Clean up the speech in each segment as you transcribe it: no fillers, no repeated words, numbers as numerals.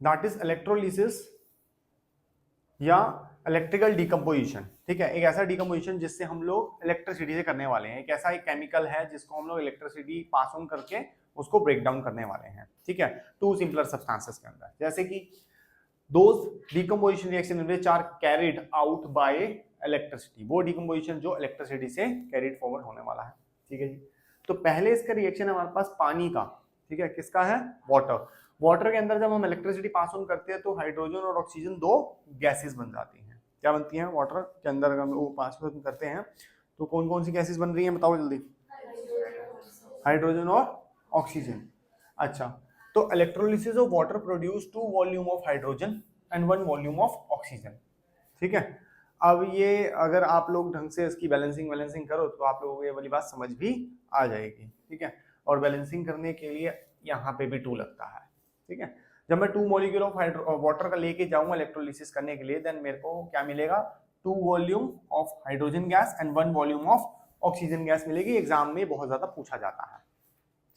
That is electrolysis या electrical decomposition. ठीक है, एक ऐसा डिकम्पोजिशन जिससे हम लोग इलेक्ट्रिसिटी से करने वाले हैं। एक ऐसा एक केमिकल है जिसको हम लोग इलेक्ट्रिसिटी पास ऑन करके उसको ब्रेक डाउन करने वाले हैं। ठीक है, टू सिंपलर सब्सटेंसेस के अंदर, जैसे कि those decomposition reaction which are carried out by electricity, वो डिकम्पोजिशन जो इलेक्ट्रिसिटी से कैरिड फॉरवर्ड होने वाला है। ठीक है जी, तो पहले इसका रिएक्शन हमारे पास पानी का, ठीक है, किसका है, वाटर। वाटर के अंदर जब हम इलेक्ट्रिसिटी पास ऑन करते हैं तो हाइड्रोजन और ऑक्सीजन दो गैसेस बन जाती हैं। क्या बनती हैं वाटर के अंदर, अगर हम वो पास ऑन करते हैं तो कौन कौन सी गैसेस बन रही हैं, बताओ जल्दी। हाइड्रोजन और ऑक्सीजन। अच्छा, तो electrolysis of water produce 2 volume of hydrogen and 1 volume of oxygen. ठीक है, अब ये अगर आप लोग ढंग से इसकी बैलेंसिंग करो तो आप लोगों को ये वाली बात समझ भी आ जाएगी। ठीक है, और बैलेंसिंग करने के लिए यहाँ पे भी 2 लगता है। ठीक है, जब मैं 2 मॉलिक्यूल ऑफ वाटर का लेके जाऊंगा इलेक्ट्रोलिसिस करने के लिए, देन मेरे को क्या मिलेगा, 2 volume of hydrogen gas and 1 volume of oxygen gas मिलेगी। एग्जाम में बहुत ज्यादा पूछा जाता है।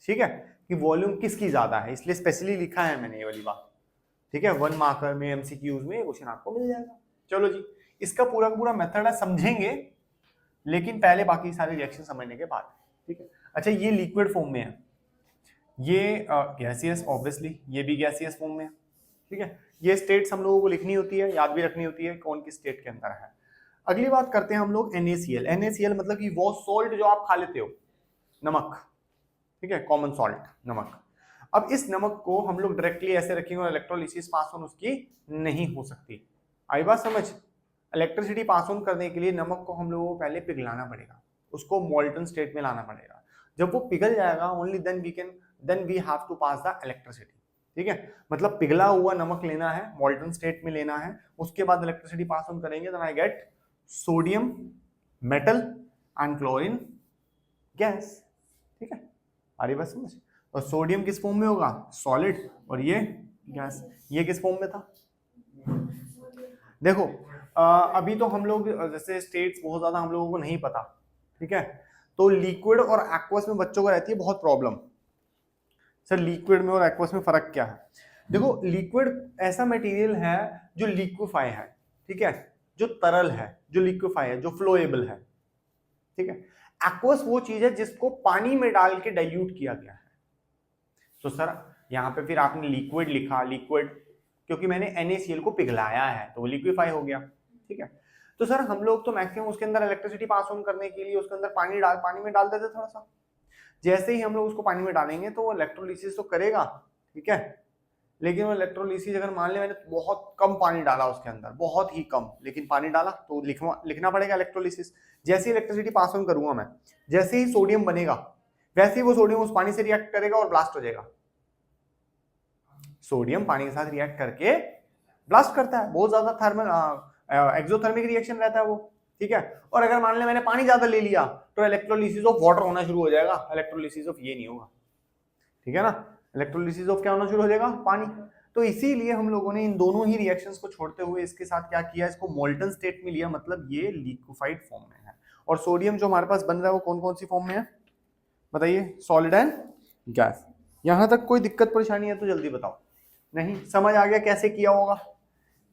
ठीक है, कि वॉल्यूम किसकी ज्यादा है, इसलिए स्पेशली लिखा है मैंने ये वाली बात। ठीक है, 1 मार्कर में एमसीक्यूज में क्वेश्चन आपको मिल जाएगा। चलो जी, इसका पूरा पूरा मेथड है, समझेंगे, लेकिन पहले बाकी सारे रिएक्शन समझने के बाद। ठीक है, अच्छा, ये लिक्विड फॉर्म में है, ये गैसियस, ऑब्वियसली ये भी गैसियस फॉर्म में है। ठीक है, ये स्टेट्स हम लोगों को लिखनी होती है, याद भी रखनी होती है कौन किस स्टेट के अंदर है। अगली बात करते हैं हम लोग NaCl। NaCl मतलब कि वो सॉल्ट जो आप खा लेते हो, नमक। ठीक है, कॉमन सॉल्ट, नमक। अब इस नमक को हम लोग डायरेक्टली ऐसे रखेंगे और इलेक्ट्रोलिसिस पास ऑन उसकी नहीं हो सकती। आई बात समझ। इलेक्ट्रिसिटी पास ऑन करने के लिए नमक को हम लोगों को पहले पिघलाना पड़ेगा, उसको मोल्टन स्टेट में लाना पड़ेगा। जब वो पिघल जाएगा only then we have to pass the electricity. ठीक है, मतलब पिघला हुआ नमक लेना है, मोल्टन स्टेट में लेना है, उसके बाद इलेक्ट्रिसिटी पास ऑन करेंगे, then I get sodium metal and chlorine gas. ठीक है, अरे बस समझ। और सोडियम किस फॉर्म में होगा, सॉलिड, और ये गैस। ये किस फॉर्म में था, देखो अभी तो हम लोग जैसे स्टेट्स बहुत ज्यादा हम लोगों को नहीं पता। ठीक है, तो लिक्विड और एक्वस में बच्चों को रहती है बहुत प्रॉब्लम, सर लिक्विड में और एक्वस में फर्क क्या है। देखो, लिक्विड ऐसा मटेरियल है जो लिक्विफाई है। ठीक है, जो तरल है, जो लिक्विफाई है, जो फ्लोएबल है। ठीक है, एक्वस वो चीज है जिसको पानी में डाल के डाइल्यूट किया गया है। तो सर यहाँ पे फिर आपने लिक्विड लिखा, लिक्विड क्योंकि मैंने NaCl को पिघलाया है तो वो लिक्विफाई हो गया। ठीक है, तो सर हम लोग तो मैक्सिमम उसके अंदर इलेक्ट्रिसिटी पास ऑन करने के लिए उसके अंदर पानी में डाल देते थोड़ा सा। जैसे ही हम लोग उसको पानी में डालेंगे तो वो इलेक्ट्रोलिसिस तो करेगा। ठीक है, लेकिन वो इलेक्ट्रोलिसिस अगर मान ले मैंने बहुत कम पानी डाला उसके अंदर, बहुत ही कम, लेकिन पानी डाला तो लिखना पड़ेगा इलेक्ट्रोलिसिस। जैसे ही इलेक्ट्रिसिटी पास ऑन करूंगा मैं, जैसे ही सोडियम बनेगा वैसे ही वो सोडियम उस पानी से रिएक्ट करेगा और ब्लास्ट हो जाएगा। सोडियम पानी के साथ रिएक्ट करके ब्लास्ट करता है, बहुत ज्यादा थर्मल एक्सोथर्मिक रिएक्शन रहता है वो। ठीक है, और अगर मान ले मैंने पानी ज्यादा ले लिया तो इलेक्ट्रोलिसिस ऑफ वाटर होना शुरू हो जाएगा, इलेक्ट्रोलिसिस ऑफ ये नहीं होगा। ठीक है ना, इलेक्ट्रोलिसिस ऑफ क्या होना शुरू हो जाएगा, पानी। तो इसीलिए हम लोगों ने इन दोनों ही रिएक्शंस को छोड़ते हुए इसके साथ क्या किया, इसको मोल्टन स्टेट में लिया, मतलब ये लिक्विफाइड फॉर्म में है। और सोडियम जो हमारे पास बन रहा है वो कौन कौन सी फॉर्म में है, बताइए, सॉलिड एंड गैस। यहां तक कोई दिक्कत परेशानी है तो जल्दी बताओ। नहीं समझ आ गया कैसे किया होगा,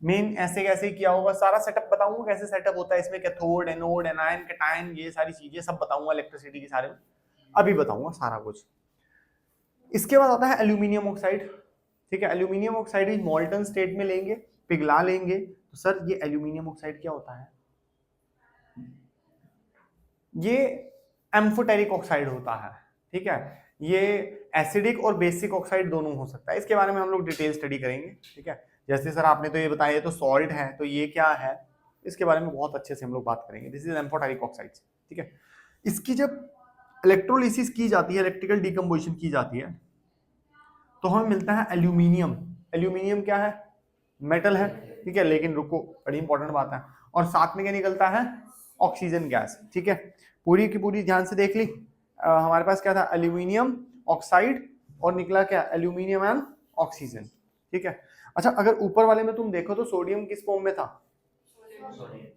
मेन ऐसे कैसे किया होगा, सारा सेटअप बताऊंगा कैसे सेटअप होता है इसमें, कैथोड, एनोड, एनायन, कैटायन, ये सारी चीजें सब बताऊंगा इलेक्ट्रिसिटी के सारे में, अभी बताऊंगा सारा कुछ। इसके बाद आता है एल्यूमिनियम ऑक्साइड। ठीक है, aluminium oxide is molten state में लेंगे, पिघला लेंगे। तो सर ये एल्यूमिनियम ऑक्साइड क्या होता है, ये एम्फोटेरिक ऑक्साइड होता है। ठीक है, ये एसिडिक और बेसिक ऑक्साइड दोनों हो सकता है, इसके बारे में हम लोग डिटेल स्टडी करेंगे। ठीक है, जैसे सर आपने तो ये बताया तो सॉल्ट है, तो ये क्या है, इसके बारे में बहुत अच्छे से हम लोग बात करेंगे। This is amphoteric oxides. ठीक है, इसकी जब इलेक्ट्रोलिसिस की जाती है, इलेक्ट्रिकल डिकम्पोजिशन की जाती है, तो हमें मिलता है एल्यूमिनियम। एल्यूमिनियम क्या है, मेटल है। ठीक है, लेकिन रुको, बड़ी इंपॉर्टेंट बात है, और साथ में क्या निकलता है, ऑक्सीजन गैस। ठीक है, पूरी की पूरी ध्यान से देख ली। हमारे पास क्या था, एल्यूमिनियम ऑक्साइड, और निकला क्या, एल्यूमिनियम एंड ऑक्सीजन। ठीक है, अच्छा अगर ऊपर वाले में तुम देखो तो सोडियम किस फॉर्म में था,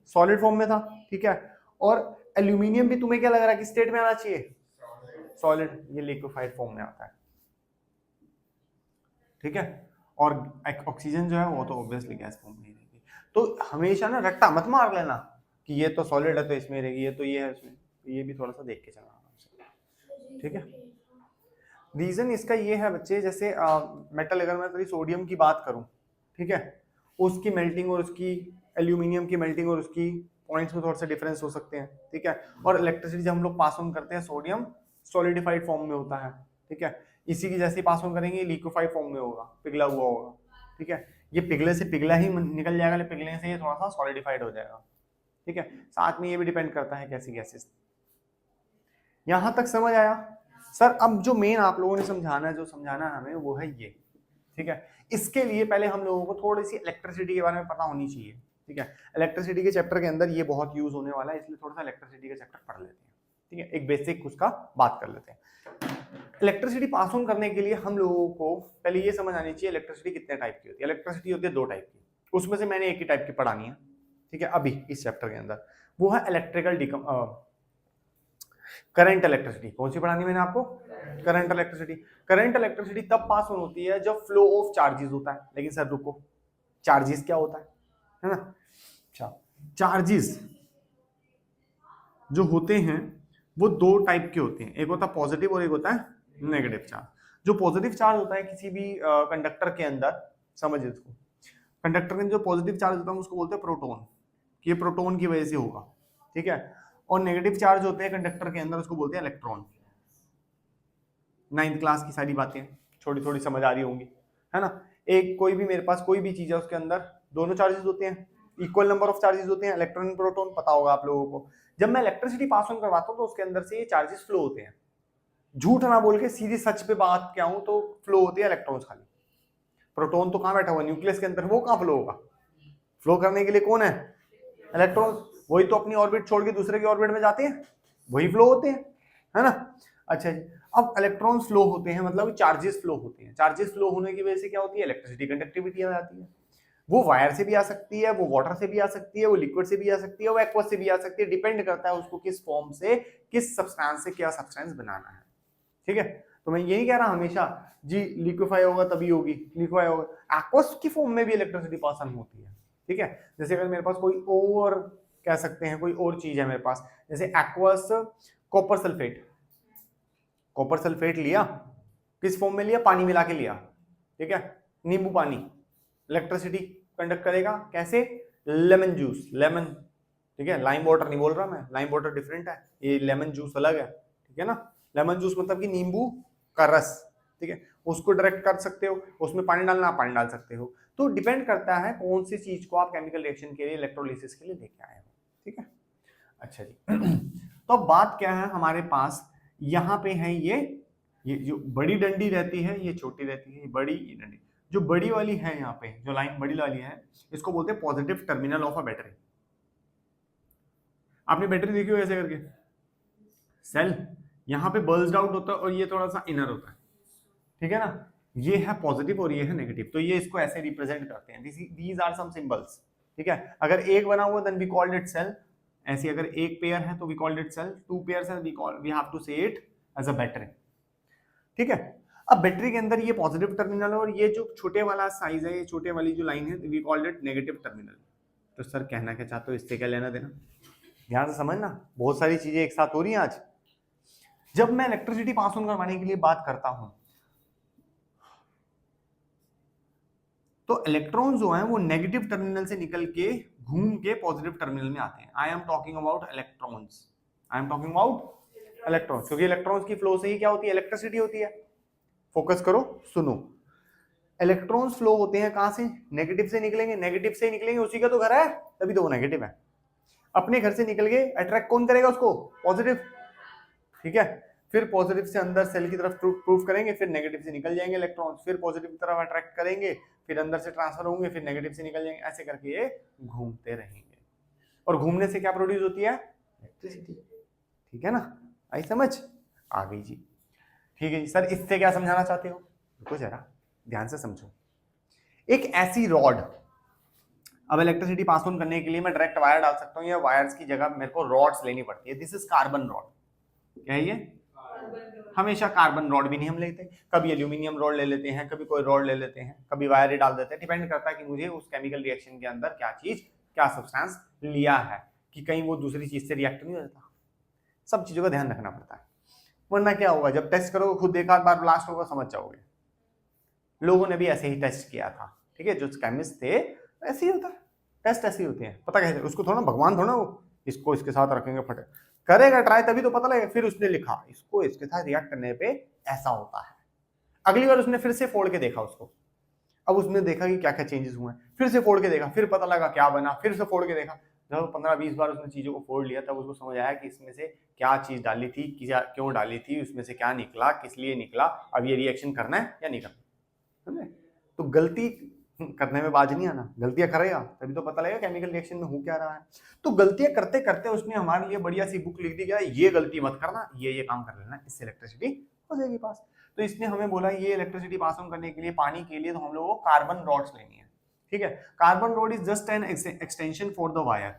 सॉलिड फॉर्म में था। ठीक है, और एल्यूमिनियम भी तुम्हें क्या लग रहा है, किस स्टेट में आना चाहिए, सॉलिड, ये लिक्विफाइड फॉर्म में आता है। ठीक है, और ऑक्सीजन जो है वो तो ऑब्वियसली गैस फॉर्म में ही रहेगी। तो हमेशा ना रट्टा मत मार लेना कि ये तो सॉलिड है तो इसमें रहेगी, ये तो ये है इसमें, ये भी थोड़ा सा देख के चलना, ठीक है। रीजन इसका ये है बच्चे, जैसे मेटल अगर मैं सोडियम की बात करूं, ठीक है, उसकी मेल्टिंग और उसकी एल्यूमिनियम की मेल्टिंग और उसकी पॉइंट्स में थोड़ा सा डिफरेंस हो सकते हैं, ठीक है। और इलेक्ट्रिसिटी जब हम लोग पास ऑन करते हैं, सोडियम सॉलिडिफाइड फॉर्म में होता है, ठीक है। इसी की जैसे पास ऑन करेंगे लिक्विफाइड फॉर्म में होगा, पिघला हुआ होगा, ठीक है। ये पिघले से पिघला ही निकल जाएगा, पिघलने से ये थोड़ा सा सॉलिडिफाइड हो जाएगा, ठीक है। साथ में ये भी डिपेंड करता है कैसी गैसेस। यहां तक समझ आया सर? अब जो मेन आप लोगों ने समझाना है, जो समझाना है हमें, वो है ये, ठीक है। इसके लिए पहले हम लोगों को थोड़ी सी इलेक्ट्रिसिटी के बारे में पता होनी चाहिए, ठीक है। इलेक्ट्रिसिटी के चैप्टर के अंदर ये बहुत यूज होने वाला है, इसलिए थोड़ा सा इलेक्ट्रिसिटी का चैप्टर पढ़ लेते हैं, ठीक है। एक बेसिक उसका बात कर लेते हैं। इलेक्ट्रिसिटी पास ऑन करने के लिए हम लोगों को पहले ये समझ आनी चाहिए इलेक्ट्रिसिटी कितने टाइप की होती है। इलेक्ट्रिसिटी होती है दो टाइप की, उसमें से मैंने एक ही टाइप की पढ़ानी है, ठीक है, अभी इस चैप्टर के अंदर। वो है इलेक्ट्रिकल करंट इलेक्ट्रिसिटी। कौन सी पढ़ानी मैंने आपको? Current electricity. करंट इलेक्ट्रिसिटी तब पास ऑन होती है जब फ्लो ऑफ चार्जेस होता है। लेकिन सर रुको, चार्जेस क्या होता है ना? अच्छा, चार्जेस जो होते हैं वो दो टाइप के होते हैं, एक होता है पॉजिटिव और एक होता है नेगेटिव चार्ज। जो पॉजिटिव चार्ज होता है किसी भी कंडक्टर के अंदर, समझिए इसको, कंडक्टर में जो पॉजिटिव चार्ज होता है उसको बोलते हैं प्रोटॉन, ये प्रोटॉन की वजह से होगा, ठीक है। और नेगेटिव चार्ज होते हैं कंडक्टर के अंदर, उसको बोलते हैं इलेक्ट्रॉन। 9th क्लास की सारी बातें छोटी थोड़ी समझ आ रही होंगी, है ना। एक कोई भी मेरे पास कोई भी चीज है, उसके अंदर दोनों चार्जेस होते हैं, इक्वल नंबर ऑफ चार्जेस होते हैं, इलेक्ट्रॉन प्रोटॉन, पता होगा आप लोगों को। जब मैं इलेक्ट्रिसिटी पास ऑन करवाता हूँ तो उसके अंदर से ये चार्जेस फ्लो होते हैं। झूठ ना बोल के सीधी सच पे बात क्या हूं तो फ्लो होते हैं इलेक्ट्रॉन्स खाली। प्रोटॉन तो कहां बैठा हुआ न्यूक्लियस के अंदर, वो कहां फ्लो होगा? फ्लो करने के लिए कौन है? इलेक्ट्रॉन। वही तो अपनी ऑर्बिट छोड़ के दूसरे की ऑर्बिट में जाते हैं, वही फ्लो होते हैं, है ना। अच्छा जी, अब इलेक्ट्रॉन्स फ्लो होते हैं मतलब चार्जेस फ्लो होते हैं। चार्जेस फ्लो होने की वजह से क्या होती है? इलेक्ट्रिसिटी कंडक्टिविटी आ जाती है। वो वायर से भी आ सकती है, वो वाटर से भी आ सकती है, वो लिक्विड से भी आ सकती है, वो एक्वस से भी आ सकती है, डिपेंड करता है उसको किस फॉर्म से, किस सब्सटेंस से क्या सब्सटेंस बनाना है, ठीक है। तो मैं यही कह रहा हमेशा जी, लिक्विफाई होगा तभी होगी, लिक्विफाई होगा। एक्वस की फॉर्म में भी इलेक्ट्रिसिटी पास ऑन होती है, ठीक है। जैसे अगर मेरे पास कोई और कह सकते हैं कोई और चीज है मेरे पास, जैसे aqueous copper sulphate, copper sulphate लिया, किस फॉर्म में लिया? पानी मिला के लिया, ठीक है, नींबू पानी, इलेक्ट्रिसिटी कंडक्ट करेगा कैसे? लेमन जूस, लेमन, ठीक है, लाइम वाटर नहीं बोल रहा मैं, लाइम वाटर डिफरेंट है, ये लेमन जूस अलग है, ठीक है ना। लेमन जूस मतलब कि नींबू का रस, ठीक है, उसको डायरेक्ट कर सकते हो, उसमें पानी डालना, पानी डाल सकते हो। तो डिपेंड करता है कौन सी चीज को आप केमिकल रिएक्शन के लिए, इलेक्ट्रोलिसिस के लिए लेके आए हो, ठीक है। अच्छा जी, तो अब बात क्या है हमारे पास, यहाँ पे है ये जो बड़ी डंडी रहती है, ये छोटी रहती है, ये बड़ी, ये डंडी। जो बड़ी वाली है यहाँ पे, जो लाइन बड़ी वाली है, इसको बोलते हैं positive terminal of a battery. आपने बैटरी देखी हो ऐसे करके, सेल यहाँ पे बर्स्ट आउट होता है और ये थोड़ा सा इनर होता है, ठीक है ना। ये है पॉजिटिव और ये है नेगेटिव, तो ये इसको ऐसे रिप्रेजेंट करते हैं, दीज आर सम सिंबल्स, ठीक है। अगर एक बना हुआ then we called it cell, ऐसे अगर एक पेयर है तो we called it cell, two pairs है we have to say it as a battery, ठीक है। अब बैटरी के अंदर ये पॉजिटिव टर्मिनल है और ये जो छोटे वाला साइज है, ये छोटे वाली जो लाइन है, we called it negative terminal. तो सर कहना क्या चाहते हो, इससे क्या लेना देना? ध्यान से समझना, बहुत सारी चीजें एक साथ हो रही हैं आज। जब मैं इलेक्ट्रिसिटी पास ऑन करवाने के लिए बात करता हूं तो इलेक्ट्रॉन जो है वो नेगेटिव टर्मिनल से निकल के घूम के पॉजिटिव टर्मिनल में आते हैं। I am talking about electrons, I am talking about electrons, क्योंकि इलेक्ट्रॉन्स की फ्लो से ही क्या होती है? इलेक्ट्रिसिटी होती है। फोकस करो, सुनो, इलेक्ट्रॉन्स फ्लो होते हैं कहां से? नेगेटिव से निकलेंगे, नेगेटिव से निकलेंगे, उसी का तो घर है, तभी तो वो नेगेटिव है। अपने घर से निकल के अट्रैक्ट कौन करेगा उसको? पॉजिटिव, ठीक है। फिर पॉजिटिव से अंदर सेल की तरफ प्रूफ करेंगे, फिर नेगेटिव से निकल जाएंगे इलेक्ट्रॉन, फिर पॉजिटिव की तरफ अट्रैक्ट करेंगे, फिर अंदर से ट्रांसफर होंगे, फिर नेगेटिव से निकल जाएंगे, ऐसे करके ये घूमते रहेंगे। और घूमने से क्या प्रोड्यूस होती है? इलेक्ट्रिसिटी, ठीक है ना। आई समझ आ गई जी, ठीक है जी। सर इससे क्या समझाना चाहते हो? रुको जरा ध्यान से समझो। एक ऐसी रॉड, अब इलेक्ट्रिसिटी पास ऑन करने के लिए मैं डायरेक्ट वायर डाल सकता हूँ या वायर्स की जगह मेरे को रॉड्स लेनी पड़ती है। दिस इज कार्बन रॉड, क्या है ये? हमेशा कार्बन रॉड भी नहीं हम लेते, कभी एल्यूमिनियम रॉड ले लेते हैं, कभी कोई रॉड ले लेते हैं, कभी वायर ही डाल देते हैं। डिपेंड करता है कि मुझे उस केमिकल रिएक्शन के अंदर क्या चीज, क्या सब्सटेंस लिया है, कि कहीं वो दूसरी चीज से रिएक्ट नहीं हो जाता। सब चीजों का ध्यान रखना पड़ता है, वरना क्या होगा, जब टेस्ट करोगे खुद एक आध बार ब्लास्ट होगा समझ जाओगे। लोगों ने भी ऐसे ही टेस्ट किया था, ठीक है, जो केमिस्ट थे ऐसे ही होता है, टेस्ट ऐसे ही होते हैं। पता कैसे, उसको थोड़ा भगवान थोड़ा वो इसको इसके साथ रखेंगे फटे करेगा ट्राई, तभी तो पता लगेगा। फिर उसने लिखा इसको इसके साथ रिएक्ट करने पे ऐसा होता है। अगली बार उसने फिर से फोड़ के देखा उसको, अब उसने देखा कि क्या क्या चेंजेस हुए, फिर से फोड़ के देखा, फिर पता लगा क्या बना, फिर से फोड़ के देखा। जब 15-20 बार उसने चीजों को फोड़ लिया तब उसको समझ आया कि इसमें से क्या चीज डाली थी, क्यों डाली थी, उसमें से क्या निकला, किस लिए निकला, अब ये रिएक्शन करना है या नहीं करना। समझे? तो गलती करने में बाज नहीं आना, गलतियां करेगा तभी तो पता लगेगा केमिकल रिएक्शन में हो क्या रहा है। तो गलतियां करते करते उसने हमारे लिए बढ़िया सी बुक लिख दी, क्या ये गलती मत करना, ये काम कर लेना, इससे इलेक्ट्रिसिटी हो जाएगी पास। तो इसने हमें बोला ये इलेक्ट्रिसिटी पास ऑन करने के लिए, पानी के लिए, तो हम लोगों को कार्बन रॉड्स लेनी है, ठीक है। Carbon rod is just an extension for the wire,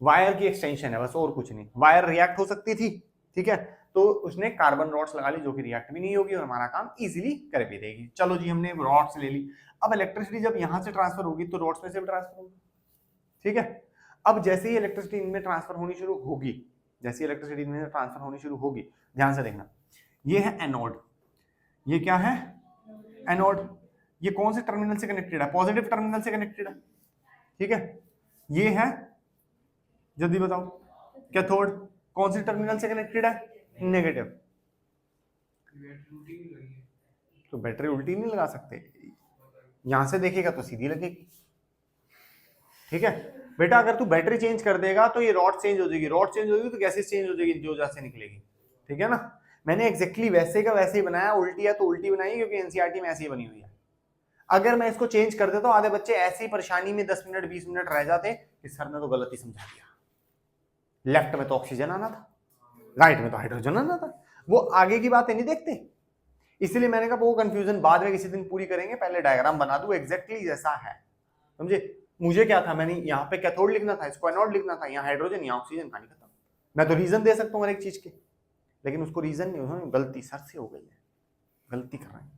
wire की एक्सटेंशन है बस, और कुछ नहीं। वायर रिएक्ट हो सकती थी, ठीक है, तो उसने कार्बन रॉड्स लगा ली जो कि रिएक्ट भी नहीं होगी और हमारा काम इजीली कर भी देगी। चलो जी, हमने रॉड्स ले ली। अब इलेक्ट्रिसिटी जब यहां से ट्रांसफर होगी तो रॉड्स में से भी ट्रांसफर होगी, ठीक है। अब जैसे ही इलेक्ट्रिसिटी इनमें ट्रांसफर होनी शुरू होगी, जैसे इलेक्ट्रिसिटी इनमें ट्रांसफर होनी शुरू होगी, ध्यान से देखना, ये है एनोड, ये क्या है, एनोड। ये कौन से टर्मिनल से कनेक्टेड है, पॉजिटिव टर्मिनल से कनेक्टेड है, ठीक है। ये है, जल्दी बताओ, कैथोड कौन से टर्मिनल से कनेक्टेड है, नेगेटिव। तो बैटरी उल्टी नहीं लगा सकते, यहां से देखेगा तो सीधी लगेगी, ठीक है बेटा। अगर तू बैटरी चेंज कर देगा तो ये रॉड चेंज हो जाएगी, रॉड चेंज होगी तो गैसेस चेंज हो जाएगी, जो जैसे निकलेगी, ठीक है ना। मैंने एग्जैक्टली वैसे का वैसे ही बनाया, उल्टी है तो उल्टी बनाई, क्योंकि एनसीईआरटी में ऐसी ही बनी हुई है। अगर मैं इसको चेंज कर देता तो आधे बच्चे ऐसी परेशानी में 10 मिनट 20 मिनट रह जाते कि सर ने तो गलत ही समझा दिया, लेफ्ट में तो ऑक्सीजन आना था, राइट में तो हाइड्रोजन आना था। वो आगे की बातें नहीं देखते, इसलिए मैंने कहा वो कंफ्यूजन बाद में किसी दिन पूरी करेंगे, पहले डायग्राम बना दूं एग्जैक्टली जैसा है, समझे। मुझे क्या था, मैंने यहाँ पे कैथोड लिखना था, इसको एनोड लिखना था, यहाँ हाइड्रोजन, यहाँ ऑक्सीजन, कहानी खत्म। मैं तो रीजन दे सकता हूँ हर एक चीज के, लेकिन उसको रीजन नहीं हो, गलती सर से हो गई है, गलती कर रहे हैं।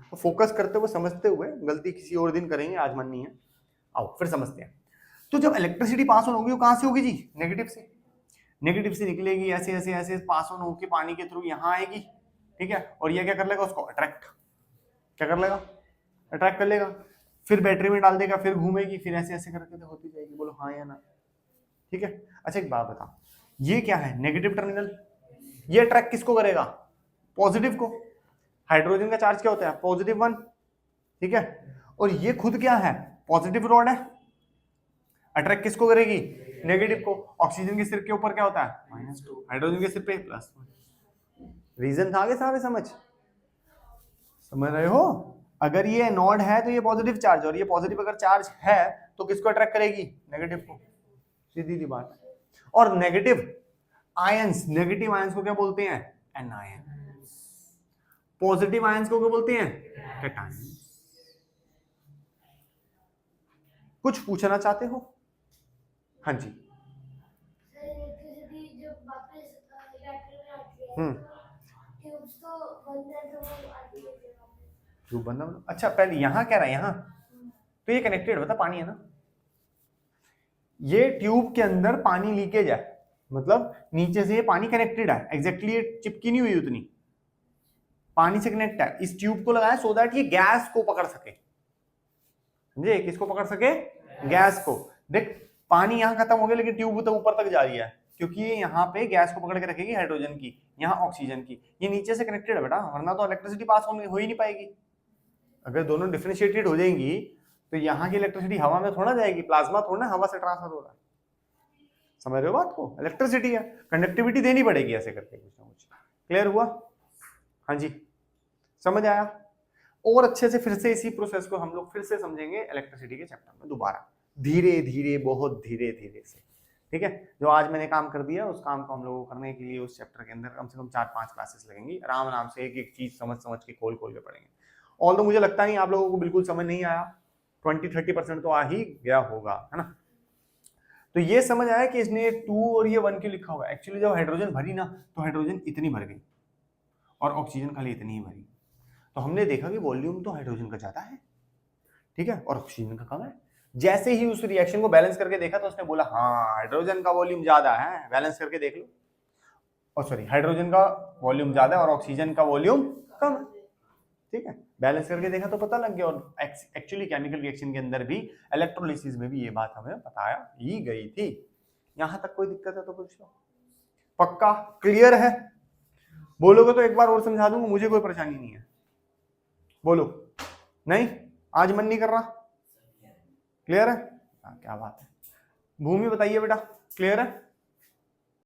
तो फोकस करते हुए समझते हुए, गलती किसी और दिन करेंगे, आज मन नहीं है। आओ फिर समझते हैं। तो जब इलेक्ट्रिसिटी पास ऑन होगी वो कहां से होगी जी, नेगेटिव से, नेगेटिव से निकलेगी, ऐसे ऐसे ऐसे पास ऑन होकर पानी के थ्रू यहाँ आएगी, ठीक है। और ये क्या कर लेगा, उसको अट्रैक्ट, क्या कर लेगा, अट्रैक्ट कर लेगा, फिर बैटरी में डाल देगा, फिर घूमेगी, फिर ऐसे ऐसे करके तो होती जाएगी, बोलो हाँ या ना, ठीक है। अच्छा एक बात बता, ये क्या है, नेगेटिव टर्मिनल, ये अट्रैक्ट किसको करेगा, पॉजिटिव को। हाइड्रोजन का चार्ज क्या होता है, +1, ठीक है। और ये खुद क्या है, पॉजिटिव रॉड है, अट्रैक्ट किसको करेगी, नेगेटिव को। ऑक्सीजन के सिर के ऊपर क्या होता है, -2, हाइड्रोजन के सिर पे +1। रीजन था आगे सारे समझ रहे हो। अगर ये नोड है तो ये पॉजिटिव चार्ज, और ये पॉजिटिव अगर चार्ज है तो किसको अट्रैक्ट करेगी, नेगेटिव को, सीधी सी बात। और नेगेटिव आयंस, नेगेटिव आयंस को क्या बोलते हैं, एनायन। पॉजिटिव आयंस को क्या बोलते हैं, कैटायंस। कुछ पूछना चाहते हो, हाँ जी। ट्यूब बंदा, अच्छा पहले यहाँ कह रहा है, यहाँ तो ये कनेक्टेड, बता पानी है ना, ये ट्यूब के अंदर पानी लीकेज है, मतलब नीचे से ये पानी कनेक्टेड है, एग्जैक्टली ये चिपकी नहीं हुई उतनी, पानी से कनेक्ट है। इस ट्यूब को लगाया सो दैट ये गैस को पकड़ सके, समझे, किसको पकड़ सके, गैस को। देख पानी यहाँ खत्म हो गया लेकिन ट्यूब तो ऊपर तक जा रही है, क्योंकि ये यहाँ पे गैस को पकड़ के रखेगी, हाइड्रोजन की, यहाँ ऑक्सीजन की। ये नीचे से कनेक्टेड है बेटा, वरना तो इलेक्ट्रिसिटी पास हो ही नहीं पाएगी। अगर दोनों डिफरेंशिएटेड हो जाएंगी तो यहाँ की इलेक्ट्रिसिटी हवा में थोड़ा जाएगी, प्लाज्मा थोड़ा हवा से ट्रांसफर हो रहा है, समझ रहे हो बात को। इलेक्ट्रिसिटी है, कंडक्टिविटी देनी पड़ेगी ऐसे करके, कुछ ना कुछ। क्लियर हुआ, हाँ जी, समझ आया। और अच्छे से फिर से इसी प्रोसेस को हम लोग फिर से समझेंगे इलेक्ट्रिसिटी के चैप्टर में दोबारा, धीरे धीरे, बहुत धीरे धीरे से, ठीक है। जो आज मैंने काम कर दिया उस काम को हम लोगों को करने के लिए उस चैप्टर के अंदर कम से कम 4-5 क्लासेस लगेंगी, आराम आराम से एक एक चीज समझ के खोल के पढ़ेंगे। ऑल्दो मुझे लगता नहीं आप लोगों को बिल्कुल समझ नहीं आया, 20-30% तो आ ही गया होगा, है ना। तो ये समझ आया कि इसने 2 और ये 1 क्यों लिखा हुआ है। एक्चुअली जब हाइड्रोजन भरी ना तो हाइड्रोजन इतनी भर गई, और ऑक्सीजन खाली इतनी ही भरी। तो हमने देखा कि वॉल्यूम तो हाइड्रोजन का ज्यादा है, ठीक है, और ऑक्सीजन का कम है। जैसे ही उस रिएक्शन को बैलेंस करके देखा तो उसने बोला हाँ हाइड्रोजन का वॉल्यूम ज्यादा है, बैलेंस करके देख लो, और सॉरी हाइड्रोजन का वॉल्यूम ज्यादा है और ऑक्सीजन का वॉल्यूम कम है, ठीक है। बैलेंस करके देखा तो पता लग गया। और एक्चुअली केमिकल रिएक्शन के अंदर भी इलेक्ट्रोलिसिस में भी ये बात हमें बताया ही गई थी। यहां तक कोई दिक्कत है तो पूछ लो। पक्का क्लियर है? बोलोगे तो एक बार और समझा दूंगा, मुझे कोई परेशानी नहीं है। बोलो। नहीं आज मन नहीं कर रहा? क्लियर है? क्या बात है। भूमि बताइए बेटा, क्लियर है?